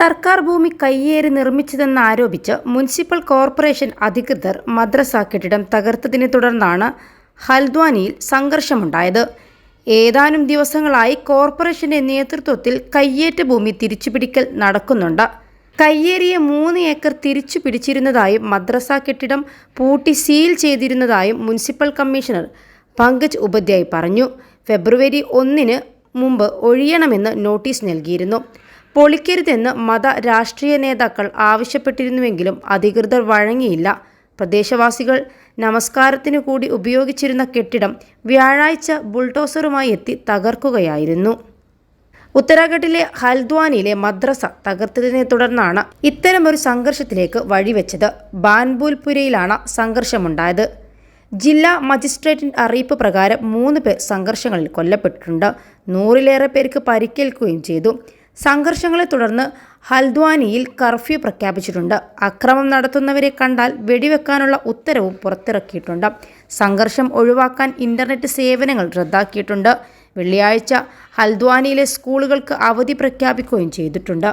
സർക്കാർ ഭൂമി കയ്യേറി നിർമ്മിച്ചതെന്നാരോപിച്ച് മുനിസിപ്പൽ കോർപ്പറേഷൻ അധികൃതർ മദ്രസ കെട്ടിടം തകർത്തതിനെ തുടർന്നാണ് ഹൽദ്വാനിയിൽ സംഘർഷമുണ്ടായത്. ഏതാനും ദിവസങ്ങളായി കോർപ്പറേഷന്റെ നേതൃത്വത്തിൽ കയ്യേറ്റ ഭൂമി തിരിച്ചുപിടിക്കൽ നടക്കുന്നുണ്ട്. കയ്യേറിയ 3 ഏക്കർ തിരിച്ചു പിടിച്ചിരുന്നതായും മദ്രസ കെട്ടിടം പൂട്ടി സീൽ ചെയ്തിരുന്നതായും മുനിസിപ്പൽ കമ്മീഷണർ പങ്കജ് ഉപാധ്യായ് പറഞ്ഞു. ഫെബ്രുവരി 1 മുമ്പ് ഒഴിയണമെന്ന് നോട്ടീസ് നൽകിയിരുന്നു. പൊളിക്കരുതെന്ന് മത രാഷ്ട്രീയ നേതാക്കൾ ആവശ്യപ്പെട്ടിരുന്നുവെങ്കിലും അധികൃതർ വഴങ്ങിയില്ല. പ്രദേശവാസികൾ നമസ്കാരത്തിനു കൂടി ഉപയോഗിച്ചിരുന്ന കെട്ടിടം വ്യാഴാഴ്ച ബുൾഡോസറുമായി എത്തി തകർക്കുകയായിരുന്നു. ഉത്തരാഖണ്ഡിലെ ഹൽദ്വാനിയിലെ മദ്രസ തകർത്തതിനെ തുടർന്നാണ് ഇത്തരമൊരു സംഘർഷത്തിലേക്ക് വഴിവെച്ചത്. ബാൻബുൽപുരയിലാണ് സംഘർഷമുണ്ടായത്. ജില്ലാ മജിസ്ട്രേറ്റിന്റെ അറിയിപ്പ് പ്രകാരം 3 പേർ സംഘർഷങ്ങളിൽ കൊല്ലപ്പെട്ടിട്ടുണ്ട്. 100-ലേറെ പേർക്ക് പരിക്കേൽക്കുകയും ചെയ്തു. സംഘർഷങ്ങളെ തുടർന്ന് ഹൽദ്വാനിയിൽ കർഫ്യൂ പ്രഖ്യാപിച്ചിട്ടുണ്ട്. അക്രമം നടത്തുന്നവരെ കണ്ടാൽ വെടിവെക്കാനുള്ള ഉത്തരവും പുറത്തിറക്കിയിട്ടുണ്ട്. സംഘർഷം ഒഴിവാക്കാൻ ഇന്റർനെറ്റ് സേവനങ്ങൾ റദ്ദാക്കിയിട്ടുണ്ട്. വെള്ളിയാഴ്ച ഹൽദ്വാനിയിലെ സ്കൂളുകൾക്ക് അവധി പ്രഖ്യാപിക്കുകയും ചെയ്തിട്ടുണ്ട്.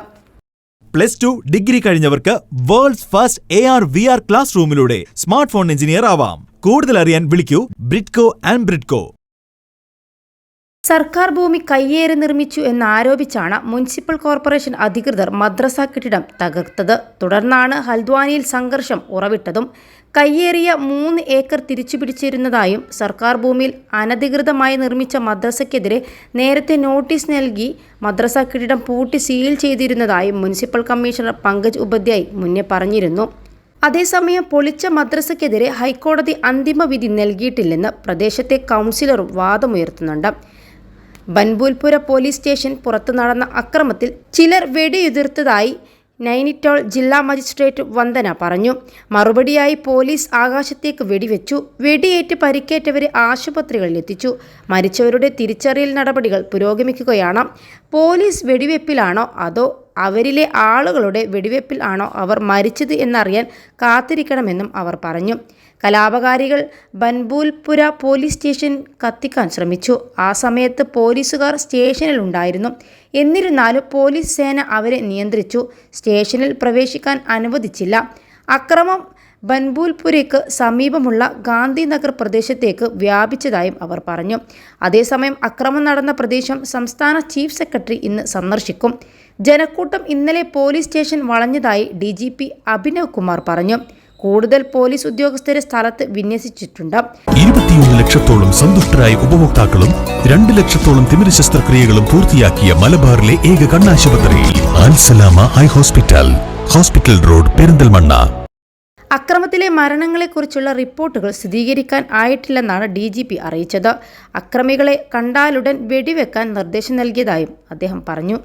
+2 ഡിഗ്രി കഴിഞ്ഞവർക്ക് വേൾഡ്സ് ഫസ്റ്റ് AR/VR ക്ലാസ് റൂമിലൂടെ സ്മാർട്ട് ഫോൺ എഞ്ചിനീയർ ആവാം. കൂടുതൽ അറിയാൻ വിളിക്കൂ ബ്രിഡ്കോ ആൻഡ് ബ്രിഡ്കോ. സർക്കാർ ഭൂമി കയ്യേറി നിർമ്മിച്ചു എന്നാരോപിച്ചാണ് മുനിസിപ്പൽ കോർപ്പറേഷൻ അധികൃതർ മദ്രസ കെട്ടിടം തകർത്തത്. തുടർന്നാണ് ഹൽദ്വാനിയിൽ സംഘർഷം ഉറവിട്ടതും. കയ്യേറിയ 3 ഏക്കർ തിരിച്ചുപിടിച്ചിരുന്നതായും സർക്കാർ ഭൂമിയിൽ അനധികൃതമായി നിർമ്മിച്ച മദ്രസയ്ക്കെതിരെ നേരത്തെ നോട്ടീസ് നൽകി മദ്രസ കെട്ടിടം പൂട്ടി സീൽ ചെയ്തിരുന്നതായും മുനിസിപ്പൽ കമ്മീഷണർ പങ്കജ് ഉപാധ്യായ് മുന്നേ പറഞ്ഞിരുന്നു. അതേസമയം പൊളിച്ച മദ്രസയ്ക്കെതിരെ ഹൈക്കോടതി അന്തിമ വിധി നൽകിയിട്ടില്ലെന്ന് പ്രദേശത്തെ കൗൺസിലറും വാദമുയർത്തുന്നുണ്ട്. ബൻബുൽപുര പോലീസ് സ്റ്റേഷൻ പുറത്ത് നടന്ന അക്രമത്തിൽ ചിലർ വെടിയുതിർത്തതായി നൈനിറ്റാൾ ജില്ലാ മജിസ്ട്രേറ്റ് വന്ദന പറഞ്ഞു. മറുപടിയായി പോലീസ് ആകാശത്തേക്ക് വെടിവെച്ചു. വെടിയേറ്റ് പരിക്കേറ്റവരെ ആശുപത്രികളിൽ എത്തിച്ചു. മരിച്ചവരുടെ തിരിച്ചറിയൽ നടപടികൾ പുരോഗമിക്കുകയാണ്. പോലീസ് വെടിവെപ്പിലാണോ അതോ അവരിലെ ആളുകളുടെ വെടിവെപ്പിൽ ആണോ അവർ മരിച്ചത് എന്നറിയാൻ കാത്തിരിക്കണമെന്നും അവർ പറഞ്ഞു. കലാപകാരികൾ ബൻബുൽപുര പോലീസ് സ്റ്റേഷൻ കത്തിക്കാൻ ശ്രമിച്ചു. ആ സമയത്ത് പോലീസുകാർ സ്റ്റേഷനിൽ ഉണ്ടായിരുന്നു. എന്നിരുന്നാലും പോലീസ് സേന അവരെ നിയന്ത്രിച്ചു. സ്റ്റേഷനിൽ പ്രവേശിക്കാൻ അനുവദിച്ചില്ല. അക്രമം ബൻബുൽപുരയ്ക്ക് സമീപമുള്ള ഗാന്ധിനഗർ പ്രദേശത്തേക്ക് വ്യാപിച്ചതായും അവർ പറഞ്ഞു. അതേസമയം അക്രമം നടന്ന പ്രദേശം സംസ്ഥാന ചീഫ് സെക്രട്ടറി ഇന്ന് സന്ദർശിക്കും. ജനക്കൂട്ടം ഇന്നലെ പോലീസ് സ്റ്റേഷൻ വളഞ്ഞതായി DGP അഭിനവ് കുമാർ പറഞ്ഞു. കൂടുതൽ പോലീസ് ഉദ്യോഗസ്ഥരെ സ്ഥലത്ത് വിന്യസിച്ചിട്ടുണ്ട്. 21 ലക്ഷത്തോളം സന്തുഷ്ടരായ ഉപഭോക്താക്കളും 2 ലക്ഷത്തോളം തിമിര ശസ്ത്രക്രിയകളും പൂർത്തിയാക്കിയ മലബാറിലെ ഏക കണ്ണാശുപത്രി Al-Salama eye hospital, hospital road, Perinthalmanna. അക്രമത്തിലെ മരണങ്ങളെക്കുറിച്ചുള്ള റിപ്പോർട്ടുകൾ സ്ഥിരീകരിക്കാൻ ആയിട്ടില്ലെന്നാണ് DGP അറിയിച്ചത്. അക്രമികളെ കണ്ടാലുടൻ വെടിവെക്കാൻ നിർദ്ദേശം നൽകിയതായും അദ്ദേഹം പറഞ്ഞു.